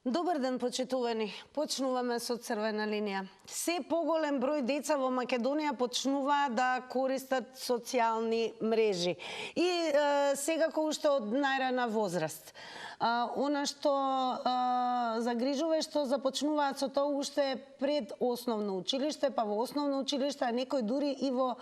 Добар ден, почитувани. Почнуваме со црвена линија. Се поголем број деца во Македонија почнуваат да користат социјални мрежи. И секако уште од најрана возраст. Она што загрижува е што започнуваат со тоа уште пред основно училиште, па во основно училиште, а некој дури и во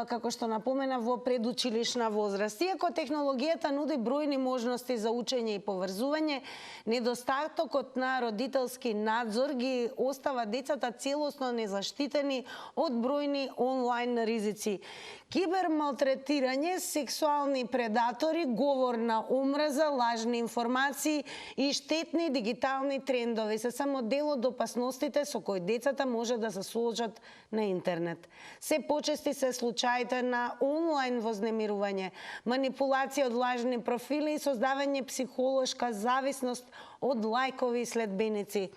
како што напомена, во предучилишна возраст. Иако технологијата нуди бројни можности за учење и поврзување, недостатокот на родителски надзор ги остава децата целосно незаштитени од бројни онлайн ризици. Кибермалтретирање, сексуални предатори, говор на омраза, лажни информации и штетни дигитални трендови се само дел од опасностите со кои децата може да се соочат на интернет. Се почести се случаите на онлайн вознемирување, манипулација од лажни профили и создавање психолошка зависност од лајкови и следбеници.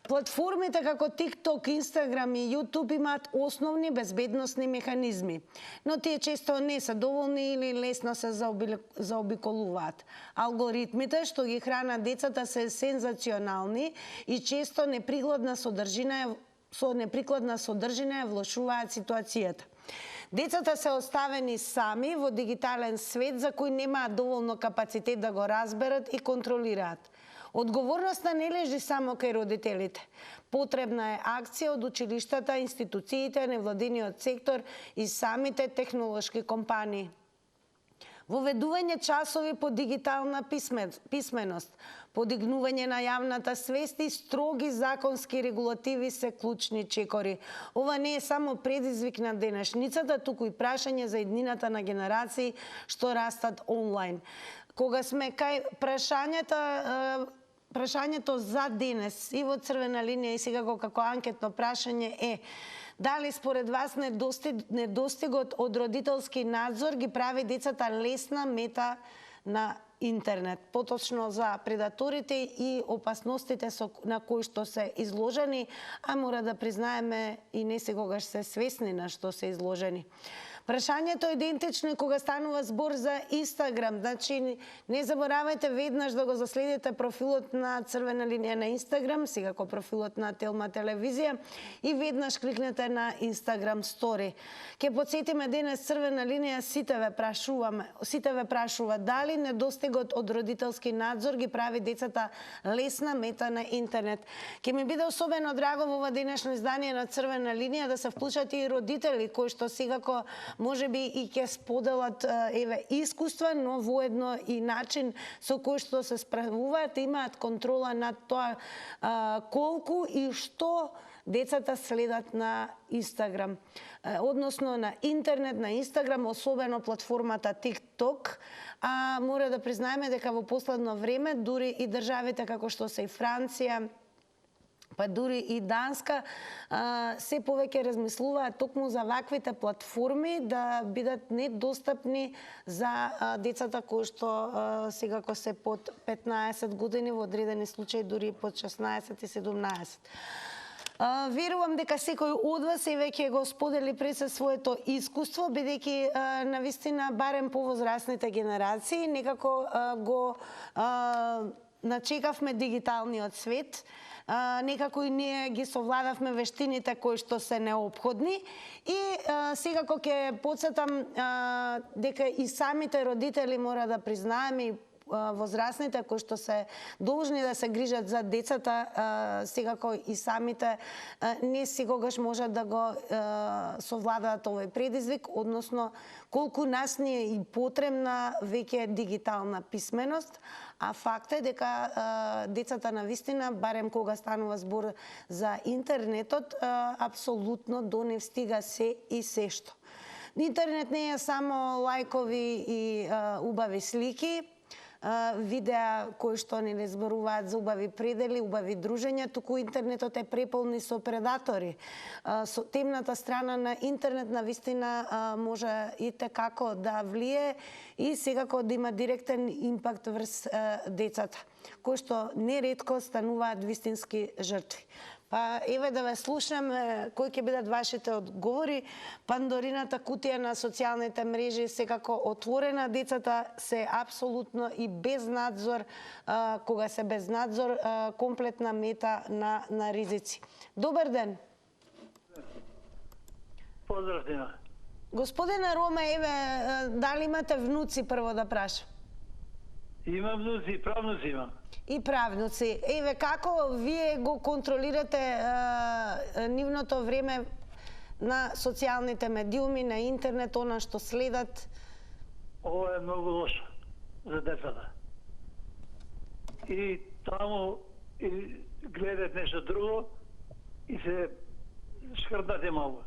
Платформите како TikTok, Instagram и YouTube имаат основни безбедносни механизми, но тие често не се доволни или лесно се заобиколуваат. Алгоритмите што ги хранат децата се сензационални и често со неприкладна содржина влошуваат ситуацијата. Децата се оставени сами во дигитален свет за кој немаат доволно капацитет да го разберат и контролираат. Одговорноста не лежи само кај родителите. Потребна е акција од училиштата, институциите, невладиниот сектор и самите технолошки компании. Воведување часови по дигитална писменост, подигнување на јавната свест и строги законски регулативи се клучни чекори. Ова не е само предизвик на денешницата, туку и прашање за иднината на генерации што растат онлайн. Кога сме кај прашањето за денес и во црвена линија и секако како анкетно прашање е: дали според вас недостигот од родителски надзор ги прави децата лесна мета на интернет, поточно за предаторите и опасностите на кои што се изложени, а мора да признаеме и не секогаш се свесни на што се изложени. Прашањето е идентично и кога станува збор за Инстаграм. Значи, не заборавајте веднаш да го заследите профилот на црвена линија на Инстаграм, секако профилот на Телма телевизија, и веднаш кликнете на Инстаграм стори. Ке потсетиме денес црвена линија, сите ве прашува дали недостигот од родителски надзор ги прави децата лесна мета на интернет. Ке ми биде особено драго во ова денешно издание на црвена линија да се вклучат и родители кои што секако може би и ќе споделат искуства, но воедно и начин со кој што се справуваат, имаат контрола над тоа колку и што децата следат на Инстаграм. Односно на интернет, на Инстаграм, особено платформата TikTok. Мора да признаеме дека во последно време дури и државите како што се и Франција, па дури и Данска, се повеќе размислуваат токму за ваквите платформи да бидат недостапни за децата кои што секако се под 15 години, во одредени случаи дури под 16 и 17. Верувам дека секој од вас и веќе го сподели пред се своето искуство, бидејќи навистина барем повозрасните генерации некако го начекавме дигиталниот свет, некако и ние ги совладавме вештините кои што се неопходни и секако ќе потсетам дека и самите родители мора да признаеме и возрастните кои што се должни да се грижат за децата, секако и самите не секогаш можат да го совладаат овој предизвик, односно колку нас ни е и потребна веќе дигитална писменост, а факт е дека децата навистина, барем кога станува збор за интернетот, апсолутно до нив стига се и се што. Интернет не е само лајкови и убави слики, видеа кои што не зборуваат за убави предели, убави дружења, туку интернетот е преполни со предатори. Со темната страна на интернет навистина може и како да влие и секако да има директен импакт врз децата, кои што неретко стануваат вистински жртви. Па еве да ве слушаме кои ќе бидат вашите одговори. Пандорината кутија на социјалните мрежи секако отворена, децата се апсолутно и без надзор, кога се без надзор, комплетна мета на ризици. Добар ден. Поздрав Дина. Господине Роме, еве, дали имате внуци прво да прашам? Имам внуци, правнуци имам. И правнуци. Еве, како вие го контролирате нивното време на социјалните медиуми, на интернет, она што следат? Ова е многу лошо за децата. И таму и гледат нешто друго и се шкрдате малку.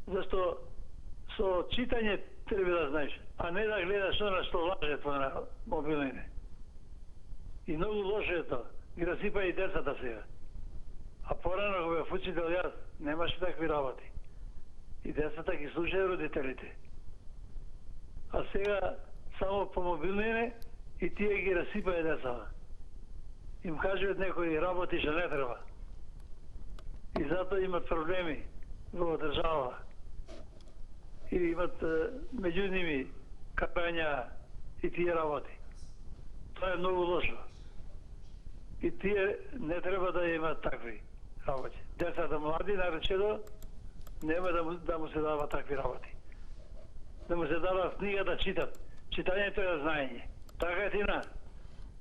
Зашто со читање треба да знаеш, а не да гледаш она што лаже на мобилните. И многу лошо е тоа. Ги расипа и децата сега. А порано кога бев учител јас, немаше такви работи. И децата ги слушаат родителите. А сега само по мобилните и тие ги расипаат децата. Им кажуваат некои работи што не треба. И затоа имат проблеми во држава. И имат меѓу ними капања и тие работи. Тоа е многу лошо. И тие не треба да имат такви работи. Децата млади, наречено, нема да му се дава такви работи. Да му се дава книга да читат. Читањето е знаење. Така е, Тина.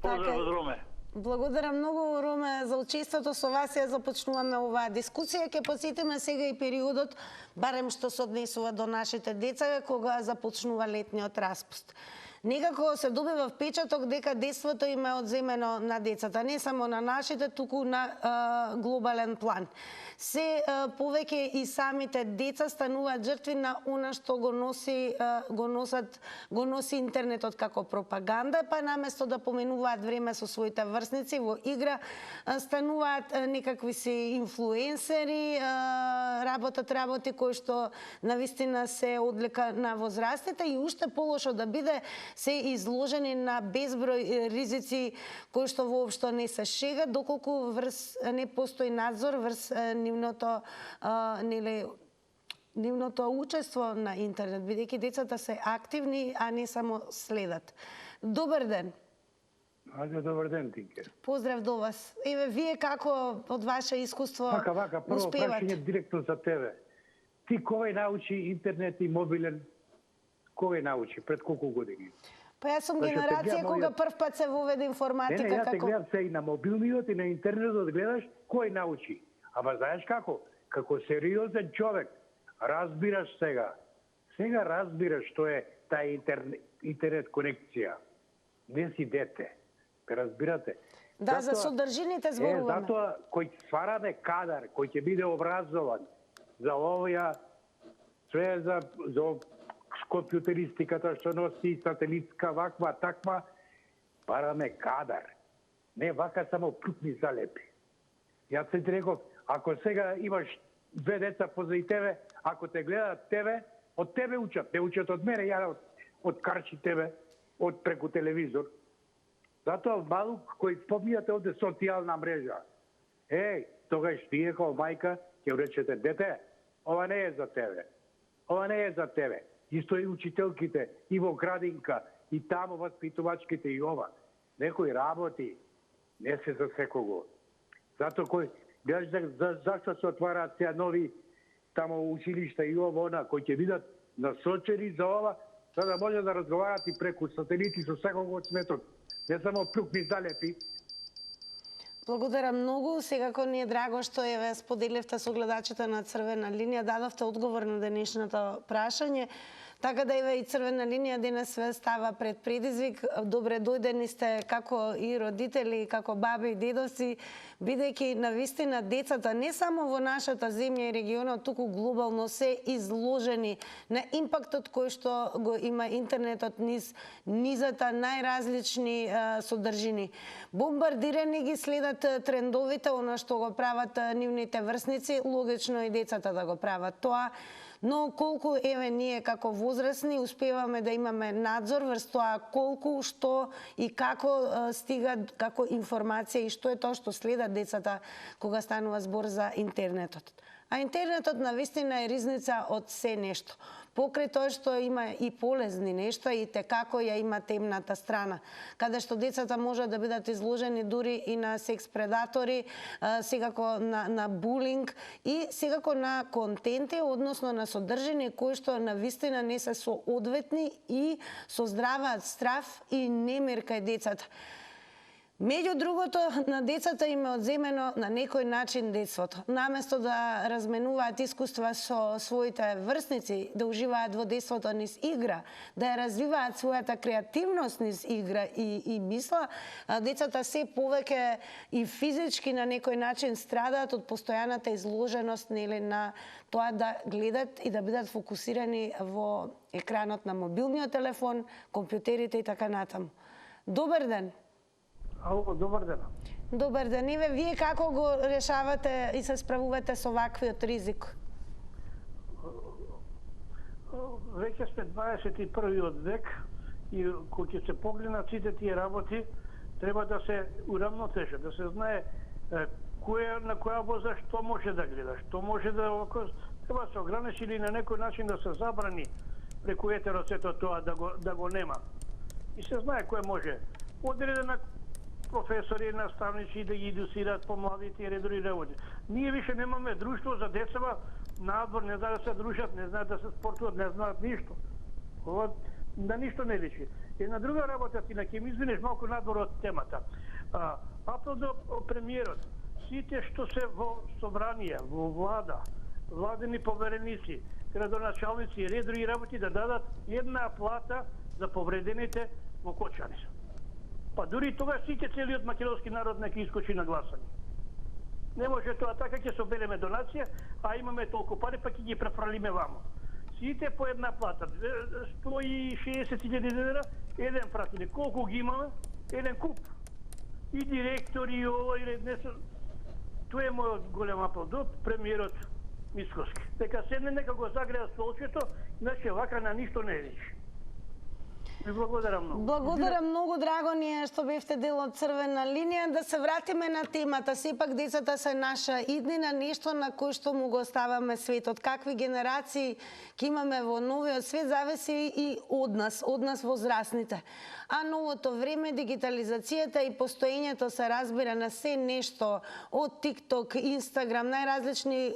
Поздрав од Роме. Благодарам многу, Роме, за учеството. Со вас ја започнуваме оваа дискусија. Ќе посетиме сега и периодот, барем што се однесува до нашите деца, кога започнува летниот распуст. Некако се добива впечаток дека детството им е одземено на децата, не само на нашите, туку на глобален план. Се повеќе и самите деца стануваат жртви на она што го носи интернетот како пропаганда, па наместо да поменуваат време со своите врсници во игра, стануваат некакви си инфлуенсери, работат работи кои што навистина се одлика на возрастите и уште полошо да биде се изложени на безброј ризици кои што воопшто не се шега, доколку не постои надзор врз нивното учество на интернет, бидејќи децата се активни, а не само следат. Добар ден. Ајде, добар ден, Тинке. Поздрав до вас. Еве, вие како од ваше искуство Вака, прво прашање директно за тебе. Ти кој научи интернет и мобилен? Кој научи? Пред колку години? Па јас сум генерација кога прв пат се воведе информатика. Не, јас те гледам се и на мобилниот и на интернетот гледаш кој научи. Ама знаеш како? Како сериозен човек разбираш сега. Сега разбираш што е таа интернет конекција. Не си дете. Разбирате? Да, за содржините зборуваме. Затоа кој ствараме кадар, кој ќе биде образован за овоја, све за компјутеристиката што носи сателитска, ваква, таква, бараме кадар. Не вака само плюкни залепи. Јас се ти реков, ако сега имаш две деца позади тебе, ако те гледат тебе, од тебе учат, не учат од мене, ја од карчи тебе, од преку телевизор. Затоа малук кој спомнјате овде социјална мрежа. Тогаш тие како мајка ќе речете, дете, ова не е за тебе. Ова не е за тебе. Исто и учителките, и во градинка, и таму воспитувачките и ова. Некои работи не се за секого. Зато кој, гледаш зашто се отвараат сега нови тамо училишта и ова, она, кои ќе бидат насочени за ова, за да може да разговарат и преку сателити со секого од светот. Не само плюкни залепи. Благодарам многу. Секако ни е драго што еве споделивте со гледачите на Црвена линија, дадовте одговор на денешното прашање. Така да еве и Црвена линија денес све става пред предизвик. Добре дојдени сте како и родители, како баби и дедовци, бидејќи навистина децата не само во нашата земја и регионот, туку глобално се изложени на импактот кој што го има интернетот низ низата најразлични содржини. Бомбардирани ги следат трендовите, она што го прават нивните врсници, логично и децата да го прават тоа. Но колку еве ние како возрастни успеваме да имаме надзор врз тоа колку, што и како стига како информација и што е тоа што следат децата кога станува збор за интернетот. А интернетот навистина е ризница од се нешто. Покрај тоа што има и полезни нешта и како ја има темната страна, каде што децата можат да бидат изложени дури и на секс предатори, секако на булинг и секако на контенти, односно на содржини кои што навистина не се соодветни и создраваат страф и немир кај децата. Меѓу другото, на децата им е одземено на некој начин детството. Наместо да разменуваат искуства со своите врсници, да уживаат во детството низ игра, да ја развиваат својата креативност низ игра и мисла, децата се повеќе и физички на некој начин страдаат од постојаната изложеност на тоа да гледат и да бидат фокусирани во екранот на мобилниот телефон, компјутерите и така натаму. Добар ден! Ало, добар ден. Добар ден. Иве, вие како го решавате и се справувате со ваквиот ризик? Веќе сме 21. век и кога ќе се погледнат сите тие работи, треба да се урамнотежи, да се знае на која возраст што може да гледа, што може да треба да се ограничи или на некој начин да се забрани преку етерот сето тоа да го нема. И се знае кој може. Одредена професори, наставници да ги едуцираат помладите редови работи. Ние више немаме друштво за децава, надвор не знаат да се дружат, не знаат да се спортуват, не знаат ништо. Ова да ништо не личи. Една друга работа, ти ќе ми извинеш малку надвор од темата. Апел до премиерот, сите што се во собрание, во влада, владени повереници, градоначалници, редови работи да дадат една плата за повредените во Кочани. Па дури тогаш сите целиот македонски народ нека искочи на гласање. Не може тоа така, ќе собереме донација, а имаме толку пари, па ќе ги префрлиме вамо. Сите по една плата, 160.000 денара, еден пратиле. Колку ги имаме? Еден куп. И директори, и ова, и днес. Тоа е мојот голем апел до премиерот Мицкоски. Дека седне, нека го загреа столчето, иначе вака на ништо не личи. Ви благодарам многу. Благодарам многу, драго ни е што бевте дел од Црвена линија. Да се вратиме на темата. Сепак децата се наша иднина, нешто на кој што му го оставаме светот. Какви генерации ќе имаме во новиот свет зависи и од нас возрастните. А новото време, дигитализацијата и постоењето се разбира на се нешто од TikTok, Instagram, најразлични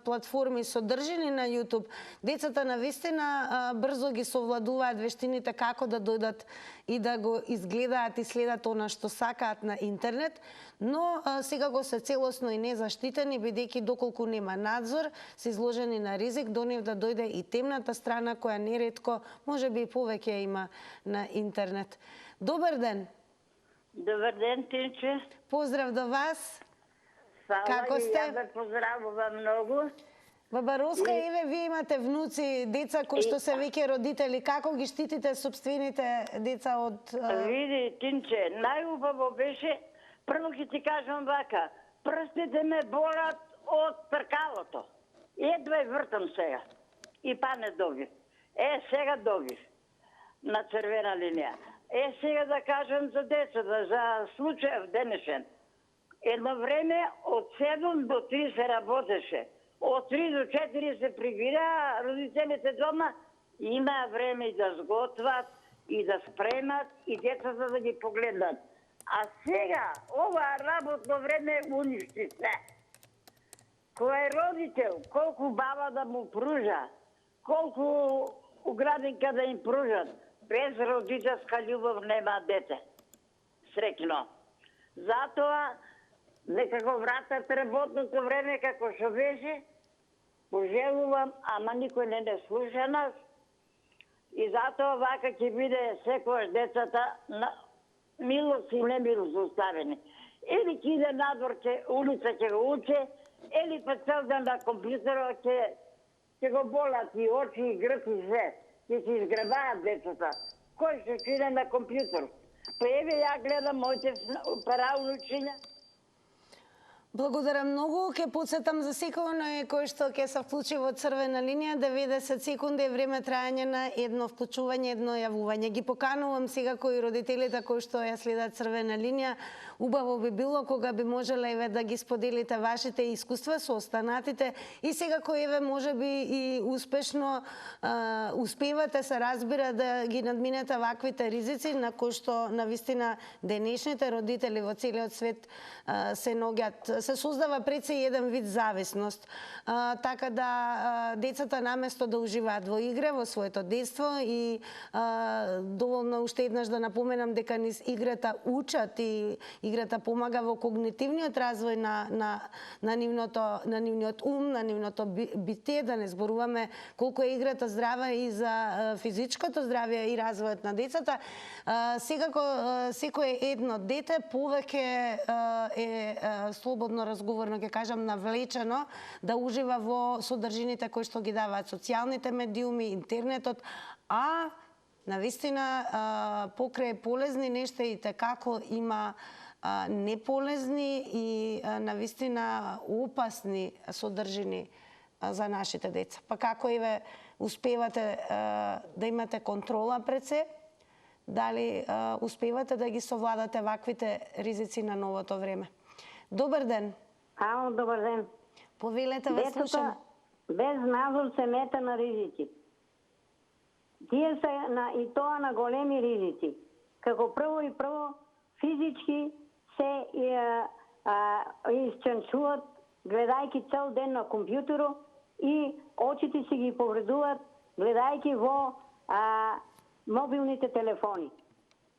платформи содржини на YouTube. Децата навистина брзо ги совладуваат вештините како да дојдат и да го изгледаат и следат она што сакаат на интернет, но сега го се целосно и незаштитени, бидејќи доколку нема надзор, се изложени на ризик до нив да дојде и темната страна која неретко можеби и повеќе има на интернет. Добар ден. Добар ден, Тинче. Поздрав до вас. Како сте? Ја ве поздравувам многу. Баба Роска, еве, вие имате внуци, деца кои што се веќе родители. Како ги штитите собствените деца од... Види, Тинче, најубаво беше, прво ќе ти кажам вака, прстите ме болат од тркалото. Едва вртам сега. И па не добив. Сега добив. На Црвена линија. Сега да кажам за децата, за случајов денешен. Едно време од 7 до 3 се работеше. Од 3 до 4 се прибира родителите дома, има време и да сготват, и да спремат, и децата да ги погледнат. А сега, ова работно време уништи се. Кој е родител, колку баба да му пружа, колку оградинка да им пружат, без родителска љубов нема дете. Среќно. Затоа, нека го вратат работното време како што беше, пожелувам, ама никој не слуша нас. И затоа вака ќе биде секојаш децата на милост и немилост оставени. Или ќе иде надвор, улица ќе го уче, или па цел ден на компјутерот ќе го болат и очи, и грб, и све. Ќе се изгребаат децата. Кој ќе иде на компјутер? Па еве ја гледам моите параунучиња. Благодарам многу. Ке подсетам за секој оној кој што ќе се вклучи во црвена линија, 90 секунди е време трајање на едно вклучување, едно јавување. Ги поканувам сега кои родителите кои што ја следат црвена линија, убаво би било кога би можеле еве да ги споделите вашите искуства со останатите и сега кој еве можеби и успешно успевате се разбира да ги надминете ваквите ризици на кои што навистина денешните родители во целиот свет се наоѓаат. Се создава пред се еден вид зависност, така да децата наместо да уживаат во игра во своето детство и доволно уште еднаш да напоменам дека низ играта учат и играта помага во когнитивниот развој на нивниот ум, на нивното битие, да не зборуваме колку е играта здрава и за физичкото здравје и развојот на децата. Секако секое едно дете повеќе е слободно разговорно, ќе кажам, навлечено да ужива во содржините кои што ги даваат социјалните медиуми, интернетот, а навистина покрај полезни нешта и како има неполезни и навистина опасни содржини за нашите деца. Па како еве успевате да имате контрола пред се? Дали успевате да ги совладате ваквите ризици на новото време? Добар ден. Ало, добар ден. Повелете, вас слушам. Без надзор се мета на ризици. Тие се и тоа на големи ризици. Како прво физички се исченчуваат гледајќи цел ден на компјутеро и очите си ги повредуваат гледајќи во мобилните телефони.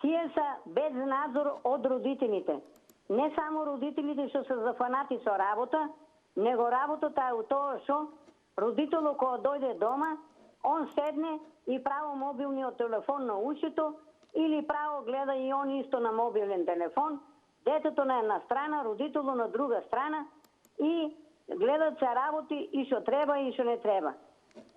Тие се без надзор од родителите. Не само родителите што се зафанати со работа, него работата е у тоа што родителот кога дојде дома, он седне и право мобилниот телефон на ушето или право гледа и он исто на мобилен телефон, детето на една страна, родителот на друга страна и гледат се работи и што треба и што не треба.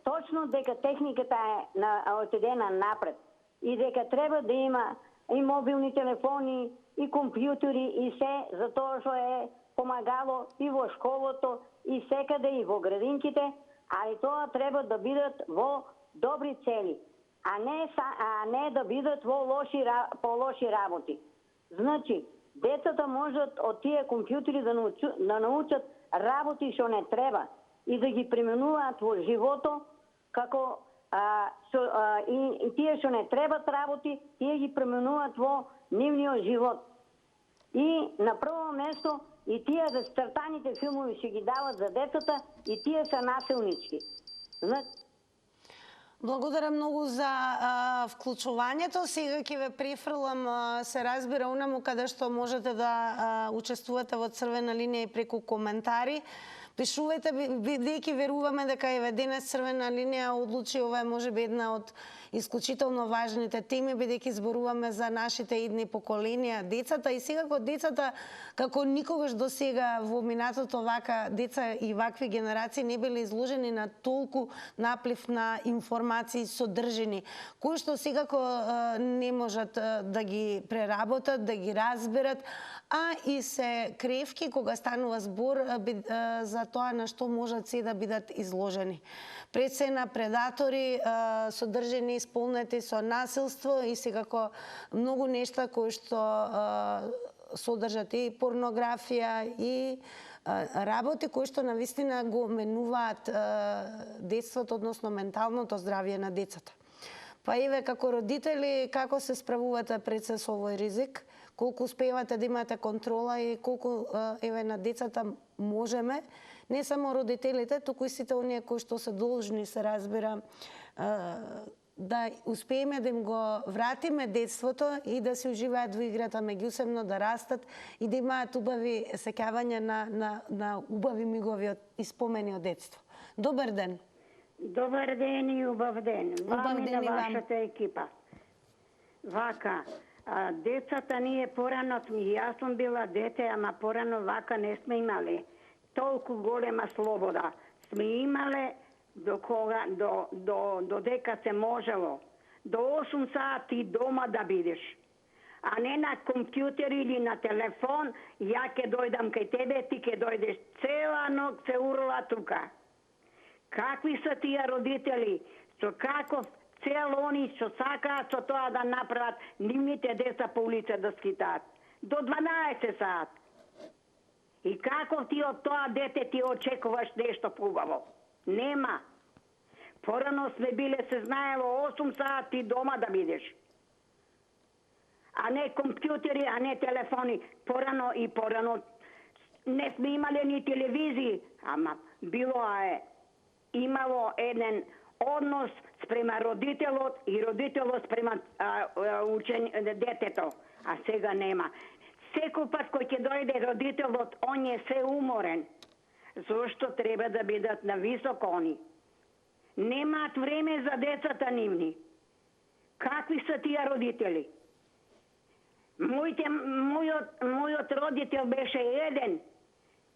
Точно дека техниката е отидена напред и дека треба да има и мобилни телефони, и компјутери, и се, за тоа што е помагало и во школото, и секаде, и во градинките, али тоа треба да бидат во добри цели, а не да бидат во по лоши работи. Значи, децата можат од тие компјутери да научат работи што не треба и да ги применуваат во живото, како и тие што не требат работи, тие ги применуваат во нивниот живот. И на прво место и тие цртаните филмови што ги дават за децата и тие се насилнички. Благодарам многу за вклучувањето. Сега ќе ве префрлам, се разбира, унаму каде што можете да учествувате во црвена линија и преку коментари. Пишувајте, бидејќи веруваме дека еве денес црвена линија одлучи, ова е можеби една од исклучително важните теми, бидејќи зборуваме за нашите идни поколенија, децата и секако децата како никогаш до сега во минатото вака деца и вакви генерации не биле изложени на толку наплив на информации содржини, кои што секако не можат да ги преработат, да ги разберат, а и се кревки кога станува збор за тоа на што можат се да бидат изложени. Пред се на предатори, содржини исполнети со насилство и секако многу нешта кои што содржат и порнографија и работи кои што навистина го менуваат детството, односно менталното здравје на децата. Па еве како родители, како се справувате пред се со овој ризик? Колку успевате да имате контрола и колку еве на децата можеме, не само родителите, туку и сите оние кои што се должни, се разбира, да успееме да им го вратиме детството и да се уживаат во играта меѓусебно, да растат и да имаат убави сеќавања на убави мигови и спомени од детство. Добар ден. Добар ден и убав ден. Убав ден и вам. Вашата екипа. Вака, децата ние порано, јас сум била дете, ама порано вака не сме имале толку голема слобода. Сме имале додека се можело. До 8 сати дома да бидеш. а не на компјутер или на телефон, ја ќе дојдам кај тебе, ти ќе дојдеш цела ног се урла тука. Какви се тие родители? Со каков цел они што сакаат со тоа да направат нивните деца по улица да скитаат? До 12 саат. И како ти од тоа дете ти очекуваш нешто побаво? Нема. Порано сме биле, се знаело 8 сати дома да бидеш. А не компјутери, а не телефони. Порано и порано не сме имале ни телевизии, ама имало еден однос спрема родителот и родителот спрема детето, а сега нема. Секој пат кој ќе дојде родителот, он е се уморен. Зошто треба да бидат на високо они? Немаат време за децата нивни. Какви се тие родители? Мојот родител беше еден.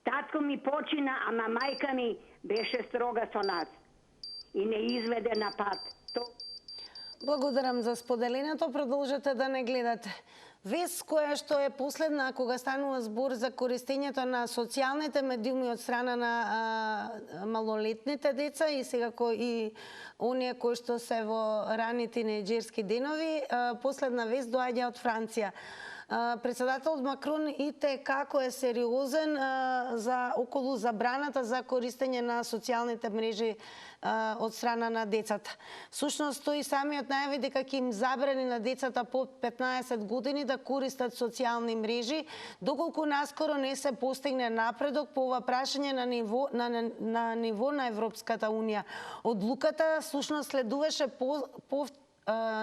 Татко ми почина, ама мајка ми беше строга со нас и не изведе на пат. Благодарам за споделеното. Продолжете да не гледате. Вест која што е последна кога станува збор за користењето на социјалните медиуми од страна на малолетните деца и секако и оние кои што се во рани тинејџерски денови, последна вест доаѓа од Франција. Председателот Макрон како е сериозен за околу забраната за користење на социјалните мрежи од страна на децата. Всушност тој самиот најави дека ќе им забрани на децата под 15 години да користат социјални мрежи, доколку наскоро не се постигне напредок по ова прашање на ниво на Европската унија. Одлуката всушност следуваше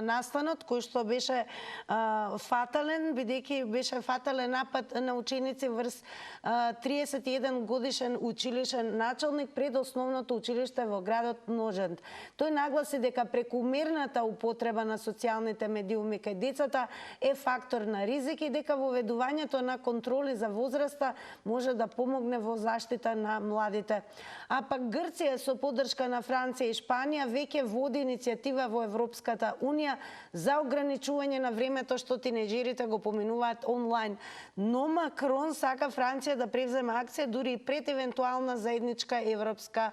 настанот кој што беше фатален, бидејќи беше фатален напад на ученици врз 31 годишен училишен началник пред основното училиште во градот Ножент. Тој нагласи дека прекумерната употреба на социјалните медиуми кај децата е фактор на ризик и дека воведувањето на контроли за возраста може да помогне во заштита на младите. А пак Грција со поддршка на Франција и Шпанија веќе води иницијатива во Европската Унија за ограничување на времето што тинејџерите го поминуваат онлайн. Но Макрон сака Франција да превземе акција дури и пред евентуална заедничка европска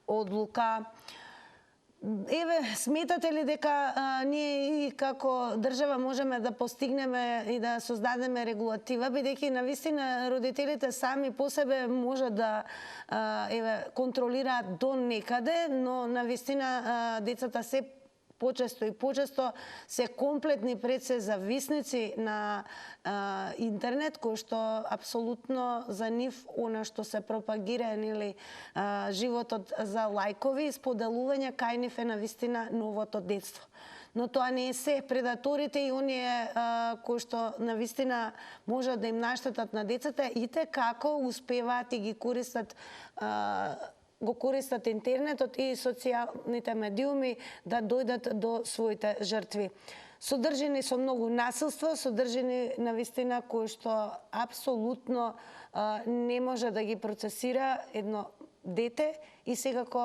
одлука. Еве, сметате ли дека ние и како држава можеме да постигнеме и да создадеме регулатива, бидејќи навистина родителите сами по себе може да контролираат до некаде, но навистина децата се почесто и почесто се комплетни пред се зависници на интернет, кој што апсолутно за нив она што се пропагира или животот за лајкови и споделување кај нив е навистина новото детство. Но тоа не е се. Предаторите и оние кои што навистина може да им наштетат на децата и како успеваат и ги користат го користат интернетот и социјалните медиуми да дојдат до своите жртви. Содржени со многу насилство, содржени навистина кои што апсолутно не може да ги процесира едно дете и секако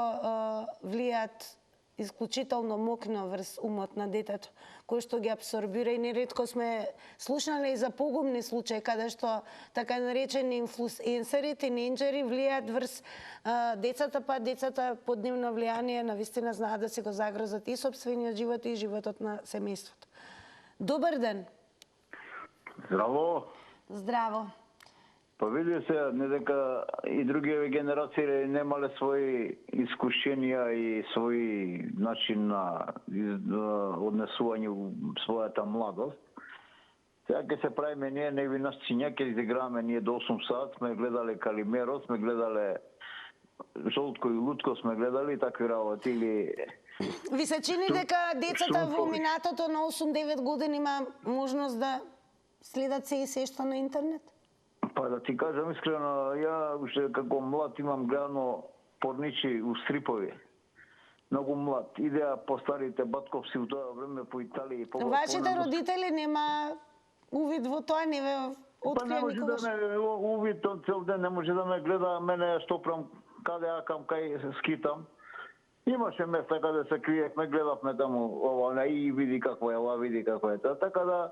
влијаат исклучително мокно врз умот на детето, кој што ги абсорбира и неретко сме слушнали за погубни случаи каде што така наречени инфлуенсери, тинејџери влијаат врз децата, па децата под нивно влијание навистина знаат да се го загрозат и сопствениот живот и животот на семејството. Добар ден. Здраво. Здраво. Па види се, не дека и другиве генерации немале своји искушенија и свој начин на однесување во својата младост. Сега ќе се правиме ние неви насциња, ќе изиграваме ние до 8 сат, сме гледале Калимеро, сме гледале Жолтко и Лутко, сме гледали такви работи или... Ви се чини дека децата во минатото на 8-9 години има можност да следат се и се што на интернет? Па да ти кажам искрено, ја уште како млад имам гледано порничи у стрипови. Многу млад. Идеа по старите батковци у тоа време по Италија и по... Вашите родители нема увид во тоа, не ве открија никогаш? Па не може да ме увид цел ден, не може да ме гледа мене што прам, каде акам, кај скитам. Имаше места каде се криевме, гледавме таму, ова и види какво е, ова види какво е. Така да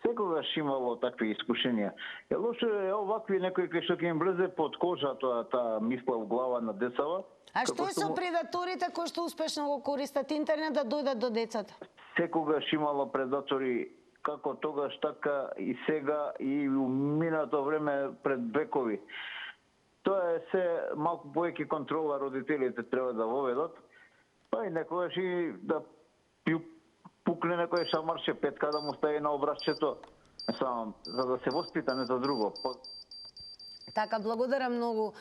Секогаш имало такви искушенија. Лошо е овакви некои кои што ќе им влезе под кожа таа мисла в глава на децава. А што е со предаторите кои што успешно го користат интернет да дојдат до децата? Секогаш имало предатори, како тогаш, така и сега и у минато време пред векови. Тоа е се малку повеќе контрола родителите треба да воведат, па и некогаш и да пукне некој шамарче петка да му стави на образчето, само за да се воспита, не за друго. Така, благодарам многу.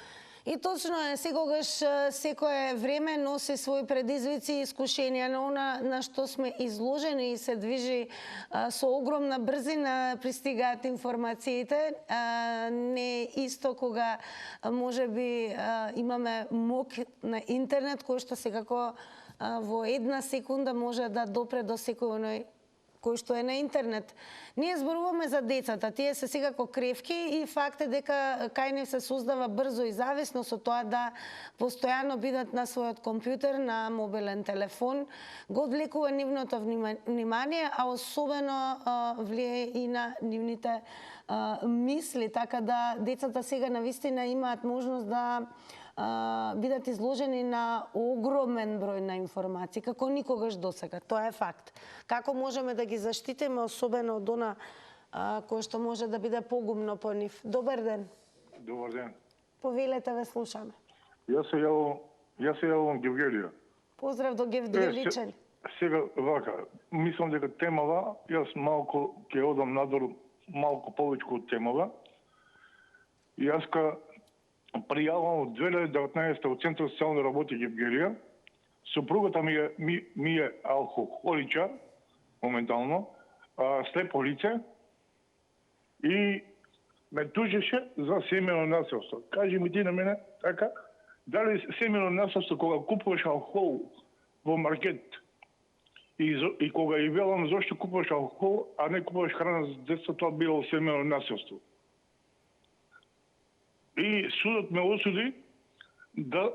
И точно е, секогаш секое време носи своји предизвици и искушенија, на она на што сме изложени и се движи со огромна брзина пристигаат информациите. Не исто кога можеби имаме мок на интернет кој што секако во една секунда може да допре до секој оној кој што е на интернет. Ние зборуваме за децата, тие се секако кревки и факт е дека кај нив се создава брзо и зависно со тоа да постојано бидат на својот компјутер, на мобилен телефон, го одвлекува нивното внимание, а особено влие и на нивните мисли, така да децата сега навистина имаат можност да бидат изложени на огромен број на информации, како никогаш досега. Тоа е факт. Како можеме да ги заштитиме, особено од она кој што може да биде погумно по нив? Добар ден. Добар ден. Повелете, ве слушаме. Јас се јавам Гевгелија. Поздрав до Гевгеличани. Сега вака, мислам дека темава, јас малку ќе одам надвор, малку повеќе од темава. Јас пријавам од 2019 од Центар социјални работи Гевгелија. Супругата ми е алкохоличар, моментално, слепо лице, и ме тужеше за семејно насилство. Кажи ми ти на мене, така, дали семејно насилство кога купуваш алкохол во маркет и кога и велам зошто купуваш алкохол, а не купуваш храна за деца, тоа било семејно насилство. И судот ме осуди да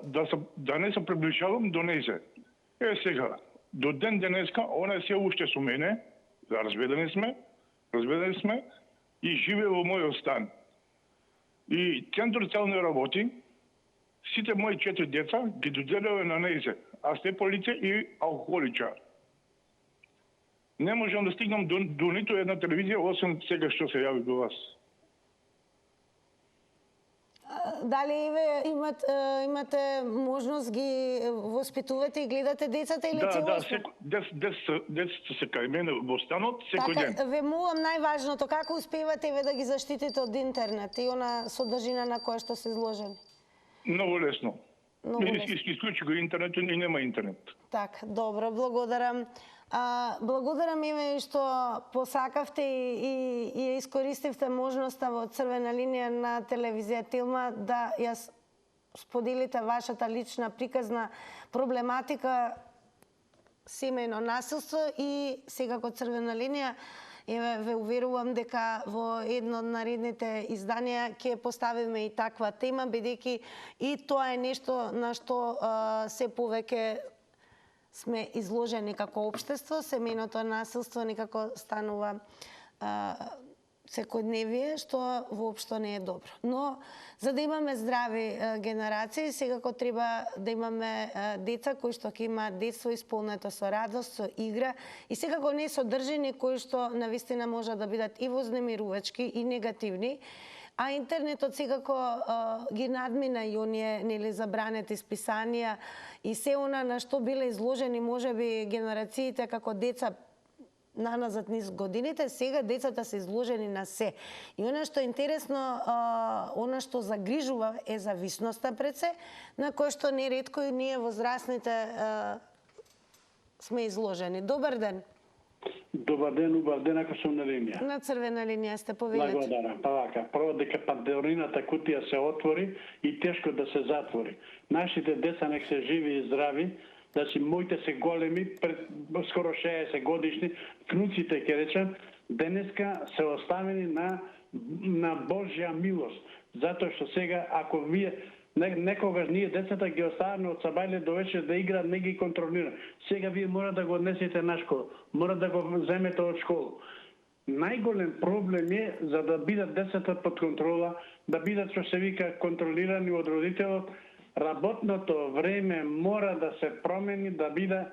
не се приближавам до нејзе. Сега, до ден денеска, она е се уште со мене, разведени сме и живее во мојот стан. И Центар социјални работи, сите мои 4 деца ги доделува на нејзе, а слепо лице и алкохоличар. Не можам да стигнам до ниту една телевизија, освен сега што се јави до вас. Дали ве имате можност ги воспитувате и гледате децата или целосно? Да, децата се кај мене во станот секој ден. Така, ве молам најважното, како успевате ве да ги заштитите од интернет и она содржина на која што се изложени? Многу лесно. Исклучи го интернет и нема интернет. Така, добро, благодарам. Благодарам и што посакавте и ја искористивте можноста во црвена линија на телевизија Тилма да ја споделите вашата лична приказна проблематика семејно насилство и секако црвена линија. Ве уверувам дека во едно од наредните изданија ќе поставиме и таква тема, бидејќи и тоа е нешто на што се повеќе сме изложени како општество. Семејното насилство некако станува секојдневие, што воопшто не е добро. Но, за да имаме здрави генерации, секако треба да имаме деца кои што ќе имаат детство исполнето со радост, со игра и секако не содржини кои што навистина може да бидат и вознемирувачки и негативни. А интернетот секако ги надмина и оние нели забранети списанија и се она на што биле изложени можеби генерациите како деца наназад низ годините, сега децата се изложени на се. И она што е интересно, она што загрижува е зависноста пред се, на кој што неретко и ние возрастните сме изложени. Добар ден. Добар ден, убав ден, ако сум на линија. На црвена линија сте, повелете. Благодарам. Па вака, прво дека пандемијната кутија се отвори и тешко да се затвори. Нашите деца нек се живи и здрави, да си моите се големи, пред скоро 60 годишни, внуците ќе речем, денеска се оставени на Божја милост. Затоа што сега, ако вие некогаш ние децата ги оставаме од сабајле до вечер да играат, не ги контролира. Сега вие мора да го однесете на школа, мора да го земете од школа. најголем проблем е за да бидат децата под контрола, да бидат што се вика контролирани од родителот, работното време мора да се промени, да биде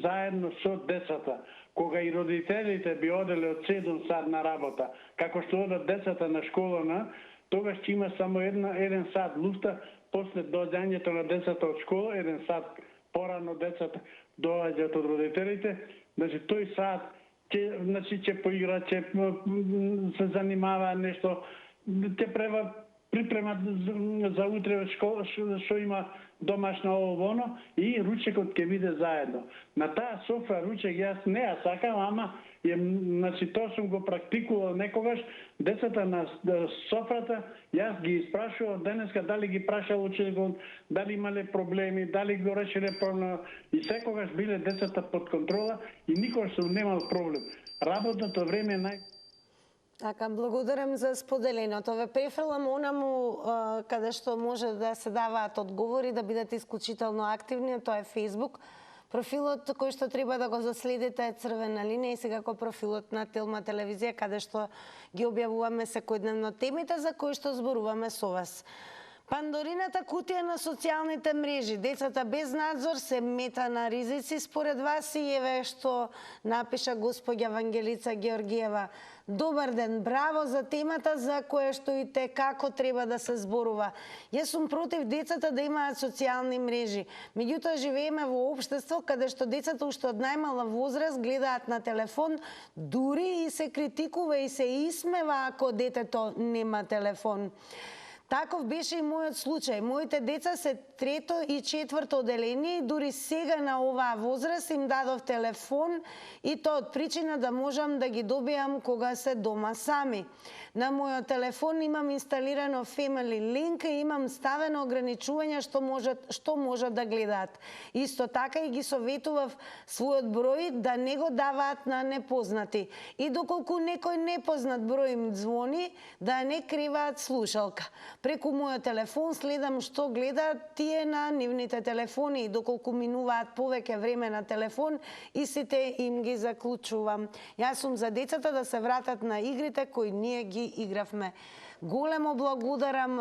заедно со децата. Кога и родителите би оделе од 7 сат на работа, како што одат децата на школа, тогаш ќе има само еден сат луфта после доаѓањето на децата од школа, 1 сат порано децата доаѓаат од родителите, тој сат ќе поигра, ќе се занимава нешто, ќе припремат за утре што има домашно ово и ручекот ќе биде заедно. На таа софра ручек јас не ја сакам, ама тоа сум го практикувал некогаш, децата на софрата, јас ги испрашував денеска дали ги прашал ученикот, дали имале проблеми, дали го решиле проблем, и секогаш биле децата под контрола и никогаш сум немал проблем. Работното време Така, благодарам за споделеното. Ве префрлам онаму каде што може да се даваат одговори, да бидете исклучително активни, тоа е Facebook. Профилот кој што треба да го заследите е Црвена линија и секако профилот на Телма телевизија, каде што ги објавуваме секојдневно темите за кои што зборуваме со вас. Пандорината кутија на социјалните мрежи. Децата без надзор се мета на ризици според вас, и еве што напиша господја Вангелица Георгиева. Добар ден, браво за темата за која што и те како треба да се зборува. Јас сум против децата да имаат социјални мрежи. Меѓутоа живееме во општество каде што децата уште од најмала возраст гледаат на телефон, дури и се критикува и се исмева ако детето нема телефон. Таков беше и мојот случај. Моите деца се 3-то и 4-то одделение и дури сега на оваа возраст им дадов телефон, и тоа од причина да можам да ги добијам кога се дома сами. На мојот телефон имам инсталирано Family Link и имам ставено ограничување што можат да гледаат. Исто така и ги советував својот број да не го даваат на непознати. И доколку некој непознат број им звони, да не криваат слушалка. Преку мојот телефон следам што гледаат тие на нивните телефони, и доколку минуваат повеќе време на телефон, истите им ги заклучувам. Јас сум за децата да се вратат на игрите кои ние ги игравме. Големо благодарам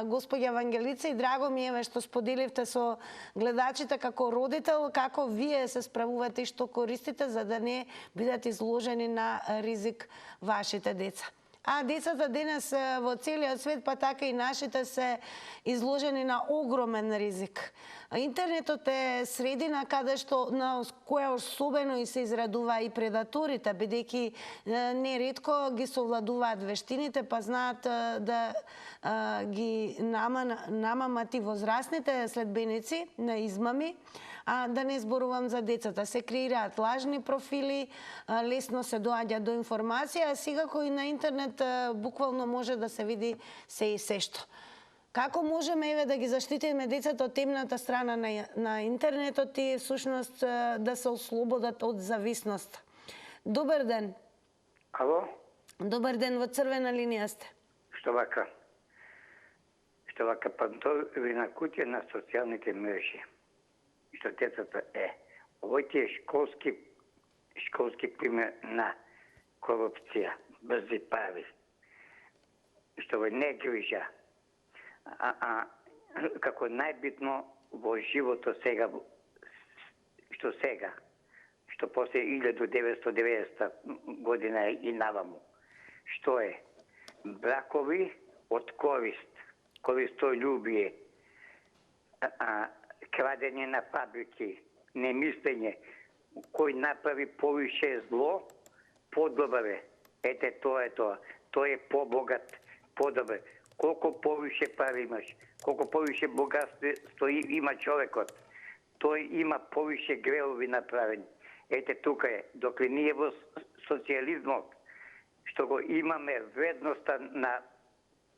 господја Вангелица, и драго ми е што споделивте со гледачите како родител, како вие се справувате и што користите за да не бидат изложени на ризик вашите деца. А децата денес во целиот свет, па така и нашите, се изложени на огромен ризик. Интернетот е средина каде што на која особено и се израдува и предаторите, бидејќи неретко ги совладуваат вештините, па знаат да ги намамат и возрастните следбеници на измами. А да не зборувам за децата. Се креираат лажни профили, лесно се доаѓа до информација, а секако и на интернет буквално може да се види се и се што. Како можеме да ги заштитиме децата од темната страна на интернетот и всушност да се ослободат од зависност? Добар ден. Ало? Добар ден, во Црвена линија сте. Што вака? Пандорина кутија на социјалните мрежи. Што децата овој е школски пример на корупција, брзи пари, што не грижа. Како најбитно во животот сега, што после 1990 година и наваму, што е бракови од користолюбие, крадење на фабрики, немислење, кој направи повише зло, подобар е. Ете, тоа е тоа. Тој е побогат, подобар. Колку повише пари имаш, колку повише богатство има човекот, тој има повише гревови направени. Ете, тука е. Докле ние во социјализмот, што го имаме вредноста на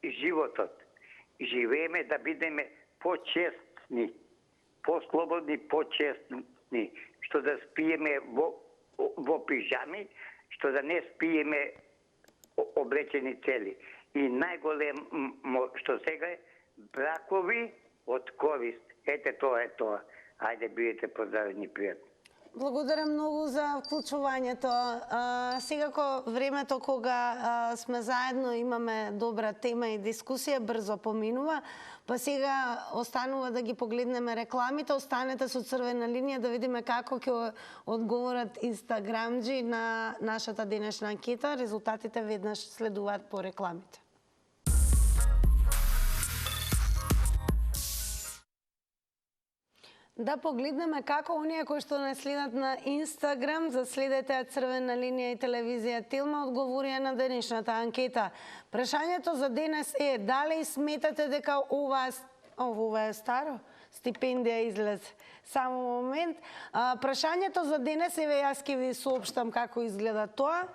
животот, живееме да бидеме почестни, по-слободни, почестни, што да спиеме во пижами, што да не спиеме облечени цели. И најголемо што сега е бракови од корист. Ете, тоа е тоа. Ајде, бидете поздравени, пријатно. Благодарам многу за вклучувањето. Секако времето кога сме заедно имаме добра тема и дискусија брзо поминува, па сега останува да ги погледнеме рекламите. Останете со црвена линија да видиме како ќе одговорат инстаграмџи на нашата денешна анкета. Резултатите веднаш следуваат по рекламите. Да погледнеме како оние кои што не следат на Инстаграм, заследете црвена линија и телевизија Телма, одговорија на денешната анкета. Прашањето за денес е: дали сметате дека ова е старо? Стипендија излез. Само момент. Прашањето за денес, еве јас ќе ви соопштам како изгледа тоа,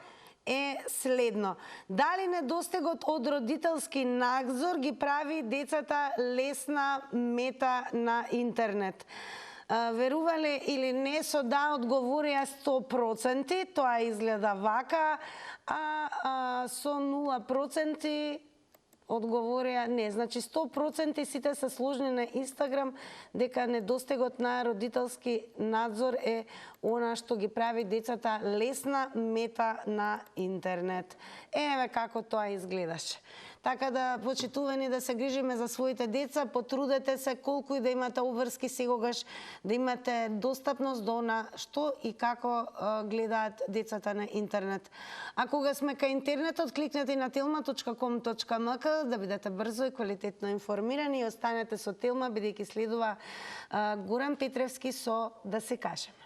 е следно. Дали недостигот од родителски надзор ги прави децата лесна мета на интернет? Верувале или не, со да одговорија 100%, тоа изгледа вака, а со 0% одговорија не. Значи 100% сите се сложни на Инстаграм дека недостигот на родителски надзор е она што ги прави децата лесна мета на интернет. Еве како тоа изгледаше. Така да, почитувани, да се грижиме за своите деца, потрудете се колку и да имате обврски секогаш, да имате достапност до она што и како гледаат децата на интернет. А кога сме кај интернетот, кликнете и на telma.com.mk да бидете брзо и квалитетно информирани и останете со Телма, бидејќи следува Горан Петревски со Да се кажеме.